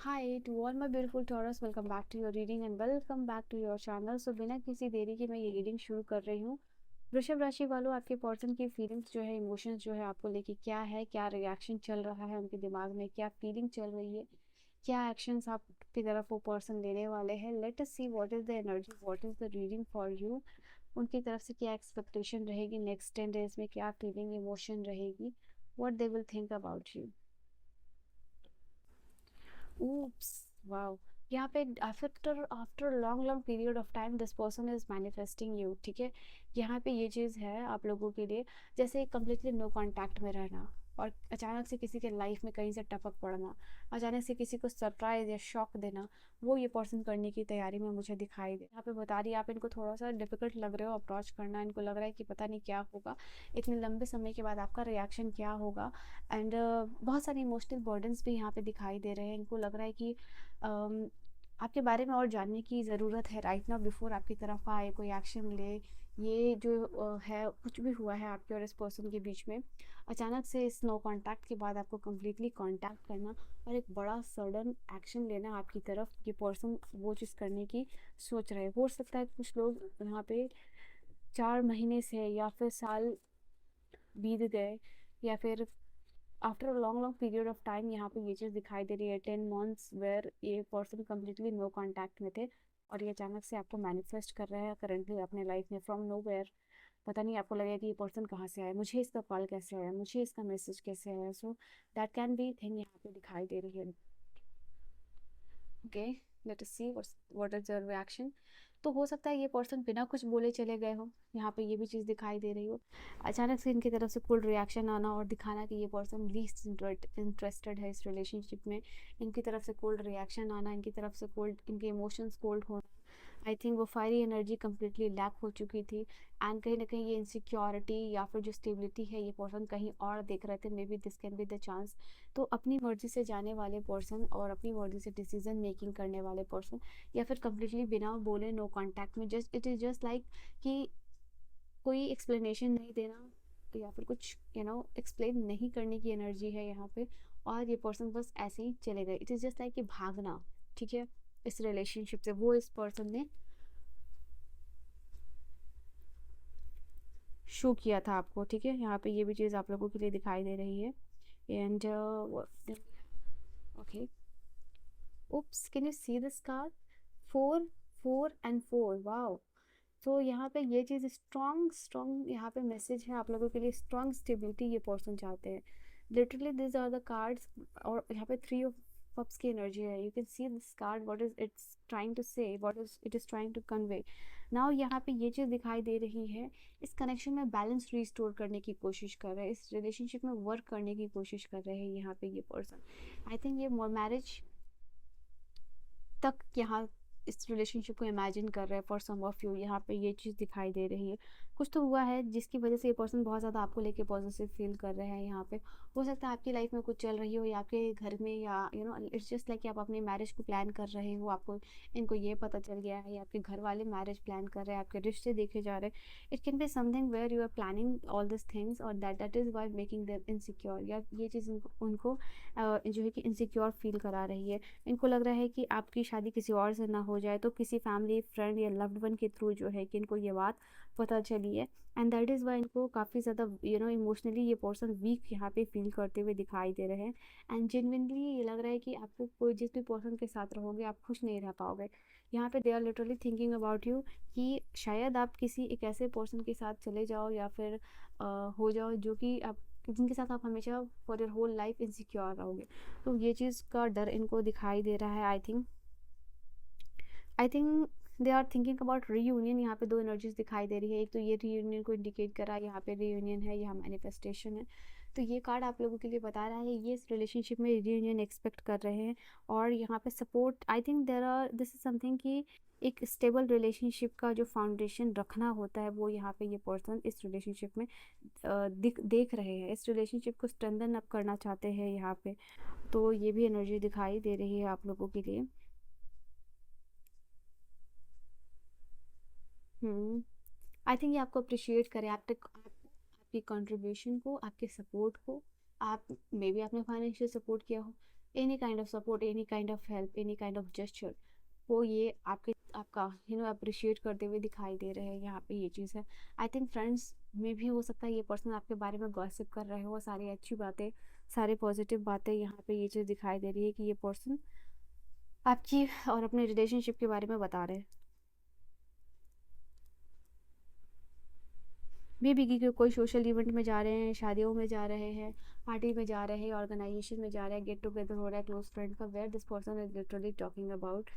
Hi to all my beautiful Taurus, welcome back to your reading and welcome back to your channel. So बिना किसी देरी के मैं ये रीडिंग शुरू कर रही हूँ। वृषभ राशि वालों, आपके पर्सन की फीलिंग्स जो है, इमोशंस जो है, आपको लेके क्या है, क्या रिएक्शन चल रहा है उनके दिमाग में, क्या फीलिंग चल रही है, क्या एक्शंस आपकी तरफ वो पर्सन लेने वाले हैं। Let us see what is the energy, what is the reading for you. उनकी तरफ से क्या एक्सपेक्टेशन रहेगी नेक्स्ट 10 डेज में, क्या फीलिंग इमोशन रहेगी, what they will think about you. Oops, wow. यहाँ पे after after long long period of time this person is manifesting you, ठीक है। यहाँ पे ये चीज़ है आप लोगों के लिए, जैसे कम्प्लीटली नो कांटेक्ट में रहना और अचानक से किसी के लाइफ में कहीं से टपक पड़ना, अचानक से किसी को सरप्राइज या शॉक देना, वो ये पर्सन करने की तैयारी में मुझे दिखाई दे। यहाँ पे बता रही है आप इनको थोड़ा सा डिफिकल्ट लग रहे हो अप्रोच करना, इनको लग रहा है कि पता नहीं क्या होगा, इतने लंबे समय के बाद आपका रिएक्शन क्या होगा। एंड बहुत सारे इमोशनल बर्डन्स भी यहाँ पे दिखाई दे रहे हैं। इनको लग रहा है कि um, आपके बारे में और जानने की ज़रूरत है राइट नाउ बिफोर आपकी तरफ आए कोई एक्शन ले। ये जो है कुछ भी हुआ है आपके और इस पर्सन के बीच में, अचानक से इस नो कांटेक्ट के बाद आपको कम्प्लीटली कांटेक्ट करना और एक बड़ा सडन एक्शन लेना आपकी तरफ, ये पर्सन वो चीज़ करने की सोच रहे हैं। हो सकता है कुछ लोग यहाँ पे 4 महीने से या फिर साल बीत गए, या फिर after a long long period of time यहाँ पे ये चीज़ दिखाई दे रही है। 10 months वेयर ये पर्सन कम्प्लीटली नो कांटेक्ट में थे और ये अचानक से आपको मैनिफेस्ट कर रहे हैं करंटली अपने लाइफ में फ्रॉम नो वेयर। पता नहीं आपको लगेगा कि ये पर्सन कहाँ से आया, मुझे इसका कॉल कैसे आया, मुझे इसका मैसेज कैसे आया। So that can be thing यहाँ पे दिखाई दे रही है। Okay, let us see what is your reaction. तो हो सकता है ये पर्सन बिना कुछ बोले चले गए हो, यहाँ पे ये भी चीज़ दिखाई दे रही हो। अचानक से इनकी तरफ से कोल्ड रिएक्शन आना और दिखाना कि ये पर्सन लीस्ट इंटरेस्टेड है इस रिलेशनशिप में। इनकी तरफ से कोल्ड रिएक्शन आना, इनकी तरफ से कोल्ड, इनके इमोशंस कोल्ड होना। आई थिंक वो फायरी एनर्जी कम्प्लीटली लैक हो चुकी थी एंड कहीं ना कहीं ये इनसिक्योरिटी या फिर जो स्टेबिलिटी है ये पर्सन कहीं और देख रहे थे। May be this can be the chance. तो अपनी मर्जी से जाने वाले पर्सन और अपनी मर्जी से डिसीजन मेकिंग करने वाले पर्सन, या फिर कम्प्लीटली बिना बोले नो कांटेक्ट में, just it is just like कि कोई एक्सप्लेनेशन नहीं देना या फिर कुछ एक्सप्लेन नहीं करने की एनर्जी है यहाँ पे। और ये पर्सन बस ऐसे ही चले गए। इट इज़ जस्ट लाइक कि भागना, ठीक है, इस रिलेशनशिप से वो इस पर्सन ने शो किया था आपको, ठीक है। यहाँ पे ये भी चीज़ आप लोगों के लिए दिखाई दे रही है। And okay, oops, can you see this card? 4 4 and 4, wow. तो यहाँ पे ये चीज़ स्ट्रॉन्ग स्ट्रॉन्ग यहाँ पे मैसेज है आप लोगों के लिए। स्ट्रॉन्ग स्टेबिलिटी ये पर्सन चाहते हैं। Literally this are the cards. और यहाँ पे 3 of cups की एनर्जी है। You can see this card, what is it's trying to say, what is it is trying to convey. Now यहाँ पे ये चीज़ दिखाई दे रही है, इस कनेक्शन में बैलेंस रिस्टोर करने की कोशिश कर रहे हैं, इस रिलेशनशिप में वर्क करने की कोशिश कर रहे हैं यहाँ पे ये पर्सन। आई थिंक ये मैरिज तक यहाँ इस रिलेशनशिप को इमेजिन कर रहे हैं फॉर सम ऑफ यू। यहाँ पे ये चीज़ दिखाई दे रही है, कुछ तो हुआ है जिसकी वजह से ये पर्सन बहुत ज़्यादा आपको लेके पॉजिटिव फील कर रहे हैं यहाँ पे। हो सकता है आपकी लाइफ में कुछ चल रही हो या आपके घर में, या इट्स जस्ट लाइक कि आप अपनी मैरिज को प्लान कर रहे हो, आपको इनको ये पता चल गया है, या आपके घर वाले मैरिज प्लान कर रहे हैं, आपके रिश्ते देखे जा रहे हैं। It can be something where you are planning all this things और that is why making them insecure, या ये चीज़ उनको जो है कि इनसिक्योर फील करा रही है। इनको लग रहा है कि आपकी शादी किसी और से ना हो जाए, तो किसी फैमिली फ्रेंड या लव्ड वन के थ्रू जो है कि इनको ये बात पता चली है। एंड दैट इज़ वाई इनको काफ़ी ज़्यादा इमोशनली ये पर्सन वीक यहाँ पे फील करते हुए दिखाई दे रहे हैं। एंड जेन्युइनली ये लग रहा है कि आपको कोई जिस भी पर्सन के साथ रहोगे आप खुश नहीं रह पाओगे। यहाँ पे they are literally thinking about you कि शायद आप किसी एक ऐसे पर्सन के साथ चले जाओ या फिर हो जाओ जो कि आप, जिनके साथ आप हमेशा for your whole life insecure रहोगे। तो ये चीज़ का डर इनको दिखाई दे रहा है। I think they are thinking about reunion. यहाँ पे 2 एनर्जीज दिखाई दे रही है। एक तो ये रीयूनियन को इंडिकेट कर रहा है, यहाँ पे रीयूनियन है, यहाँ मैनिफेस्टेशन है। तो ये कार्ड आप लोगों के लिए बता रहा है ये इस रिलेशनशिप में रीयूनियन एक्सपेक्ट कर रहे हैं। और यहाँ पे support, I think there are, this is something कि एक स्टेबल रिलेशनशिप का जो फाउंडेशन रखना होता है वो यहाँ पे ये पर्सन इस रिलेशनशिप में देख रहे हैं। इस रिलेशनशिप को स्ट्रेंथन अप करना चाहते हैं यहाँ पे। तो ये भी एनर्जी दिखाई दे रही है आप लोगों के लिए। आई थिंक ये आपको अप्रिशिएट करें, आपकी कंट्रीब्यूशन को, आपके सपोर्ट को। आप मे बी आपने फाइनेंशियल सपोर्ट किया हो, any kind of support, any kind of help, any kind of gesture, वो ये आपका अप्रिशिएट करते हुए दिखाई दे रहे हैं। यहाँ पे ये चीज़ है। आई थिंक फ्रेंड्स में भी हो सकता है ये पर्सन आपके बारे में गॉसिप कर रहे हो, सारी अच्छी बातें, सारी पॉजिटिव बातें, यहाँ पे ये चीज़ दिखाई दे रही है कि ये पर्सन आपकी और अपने रिलेशनशिप के बारे में बता रहे हैं। मे बी कि कोई सोशल इवेंट में जा रहे हैं, शादियों में जा रहे हैं, पार्टी में जा रहे हैं, ऑर्गेनाइजेशन में जा रहे हैं, गेट टुगेदर हो रहा है क्लोज फ्रेंड का, where this person is literally talking about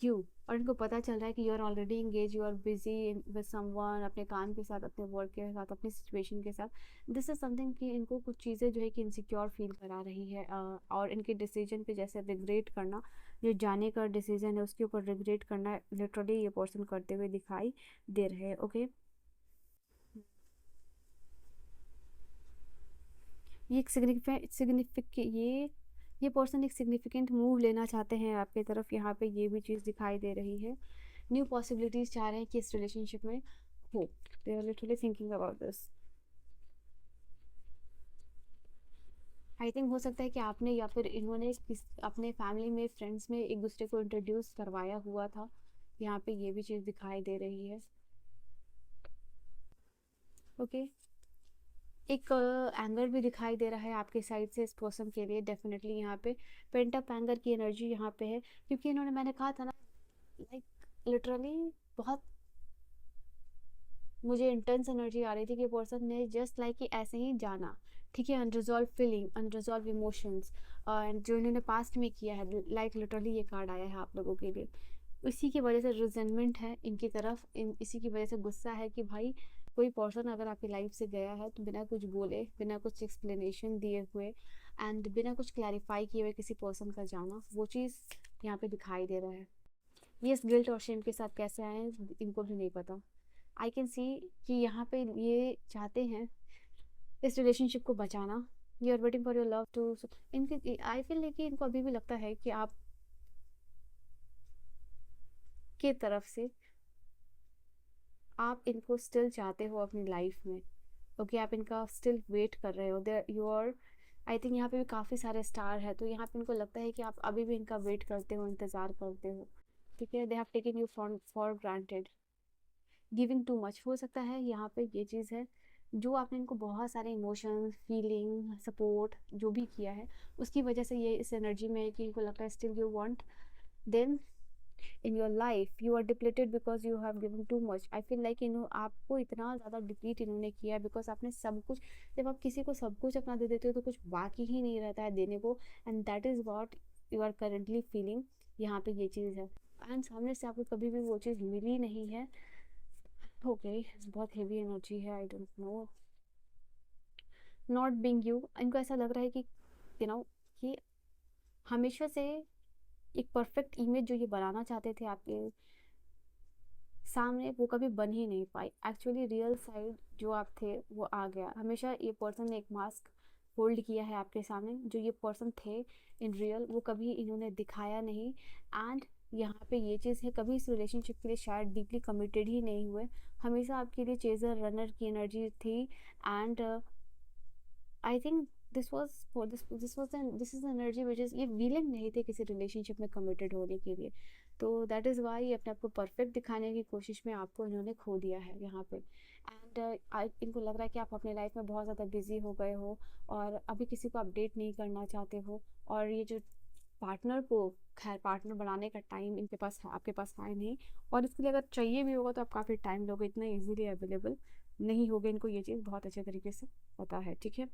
you. और इनको पता चल रहा है कि you are already engage, you are busy with someone, अपने काम के साथ, अपने वर्क के साथ, अपनी सिचुएशन के साथ। दिस इज समथिंग कि इनको कुछ चीज़ें जो है कि इनसिक्योर फील करा रही है, और इनके डिसीजन पे जैसे रिग्रेट करना, जो जाने का डिसीजन है उसके ऊपर रिग्रेट करना लिटरली ये पर्सन करते हुए दिखाई दे रहे हैं। ओके, ये एक सिग्निफिकेंट ये पर्सन एक सिग्निफिकेंट मूव लेना चाहते हैं आपकी तरफ, यहाँ पे ये भी चीज़ दिखाई दे रही है। न्यू पॉसिबिलिटीज़ चाह रहे हैं कि इस रिलेशनशिप में हो। They are literally thinking about this. I think हो सकता है कि आपने या फिर इन्होंने अपने फैमिली में, फ्रेंड्स में एक दूसरे को इंट्रोड्यूस करवाया हुआ था। यहाँ पे ये भी चीज़ दिखाई दे रही है। ओके, एक एंगर भी दिखाई दे रहा है आपके साइड से इस पर्सन के लिए। डेफिनेटली यहाँ पे पेंट अप एंगर की एनर्जी यहाँ पे है, क्योंकि इन्होंने, मैंने कहा था ना, लाइक लिटरली बहुत मुझे इंटेंस एनर्जी आ रही थी कि पर्सन ने जस्ट लाइक कि ऐसे ही जाना, ठीक है, unresolve feeling, unresolve emotions, and जो इन्होंने पास्ट में किया है, लाइक लिटरली ये कार्ड आया है आप लोगों के लिए। इसी की वजह से रिजेंटमेंट है इनकी तरफ, इसी की वजह से गुस्सा है कि भाई कोई पर्सन अगर आपकी लाइफ से गया है तो बिना कुछ बोले, बिना कुछ एक्सप्लेनेशन दिए हुए, एंड बिना कुछ क्लैरिफाई किए हुए किसी पर्सन का जाना, वो चीज़ यहाँ पे दिखाई दे रहा है। ये इस गिल्ट और शेम के साथ कैसे आए हैं इनको भी नहीं पता। आई कैन सी कि यहाँ पे ये चाहते हैं इस रिलेशनशिप को बचाना। You are waiting for your love to, इनके आई फील है कि इनको अभी भी लगता है कि आप के तरफ से आप इनको स्टिल चाहते हो अपनी लाइफ में। ओके, आप इनका स्टिल वेट कर रहे हो। There you are, I think यहाँ पे भी काफ़ी सारे स्टार है, तो यहाँ पे इनको लगता है कि आप अभी भी इनका वेट करते हो, इंतज़ार करते हो। ठीक है, they have taken you for granted, giving too much. हो सकता है यहाँ पे ये चीज़ है, जो आपने इनको बहुत सारे इमोशंस, फीलिंग, सपोर्ट जो भी किया है, उसकी वजह से ये इस एनर्जी में है कि इनको लगता है still you want them in your life. You are depleted because you have given too much. I feel like इन्हों आपको इतना ज़्यादा डिप्लीट इन्होंने किया बिकॉज आपने सब कुछ, जब आप किसी को सब कुछ अपना दे देते हो तो कुछ बाकी ही नहीं रहता है देने को, and that is what you are currently feeling. यहाँ पे ये चीज़ है, एंड सामने से आपको कभी भी वो चीज़ मिली नहीं है। ओके, बहुत हेवी एनर्जी है, I don't know, not being you. इनको ऐसा लग रहा है कि यू नो कि हमेशा से एक परफेक्ट इमेज जो ये बनाना चाहते थे आपके सामने, वो कभी बन ही नहीं पाई। एक्चुअली रियल साइड जो आप थे वो आ गया। हमेशा ये पर्सन ने एक मास्क होल्ड किया है आपके सामने, जो ये पर्सन थे इन रियल वो कभी इन्होंने दिखाया नहीं। एंड यहाँ पे ये चीज़ है, कभी इस रिलेशनशिप के लिए शायद डीपली कमिटेड ही नहीं हुए। हमेशा आपके लिए चेजर रनर की एनर्जी थी। And I think this is energy which is, ये विलिंग नहीं थे किसी रिलेशनशिप में कमिटेड होने के लिए। तो दैट इज़ वाई अपने आप को परफेक्ट दिखाने की कोशिश में आपको इन्होंने खो दिया है यहाँ पे। एंड इनको लग रहा है कि आप अपने लाइफ में बहुत ज़्यादा बिजी हो गए हो और अभी किसी को अपडेट नहीं करना चाहते हो। और ये जो पार्टनर को, खैर पार्टनर बनाने का टाइम इनके पास है, आपके पास है नहीं। और इसके लिए अगर चाहिए भी होगा तो आप काफ़ी टाइम लोगे, इतना ईजिली अवेलेबल नहीं होगे। इनको ये चीज़ बहुत अच्छे तरीके से पता है। ठीक है,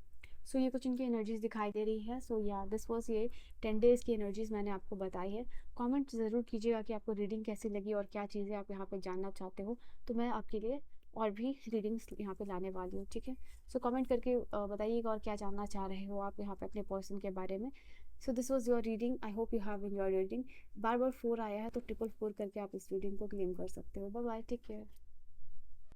सो ये कुछ इनकी एनर्जीज दिखाई दे रही है। सो या दिस वाज ये 10 डेज़ की एनर्जीज मैंने आपको बताई है। कमेंट ज़रूर कीजिएगा कि आपको रीडिंग कैसी लगी और क्या चीज़ें आप यहाँ पे जानना चाहते हो, तो मैं आपके लिए और भी रीडिंग्स यहाँ पे लाने वाली हूँ। ठीक है, सो कमेंट करके बताइएगा और क्या जानना चाह रहे हो आप यहाँ पे अपने पर्सन के बारे में। So this was your reading, I hope you have in your reading. बार बार 4 आया है तो 444 करके आप इस रीडिंग को क्लेम कर सकते हो। Bye bye, take care.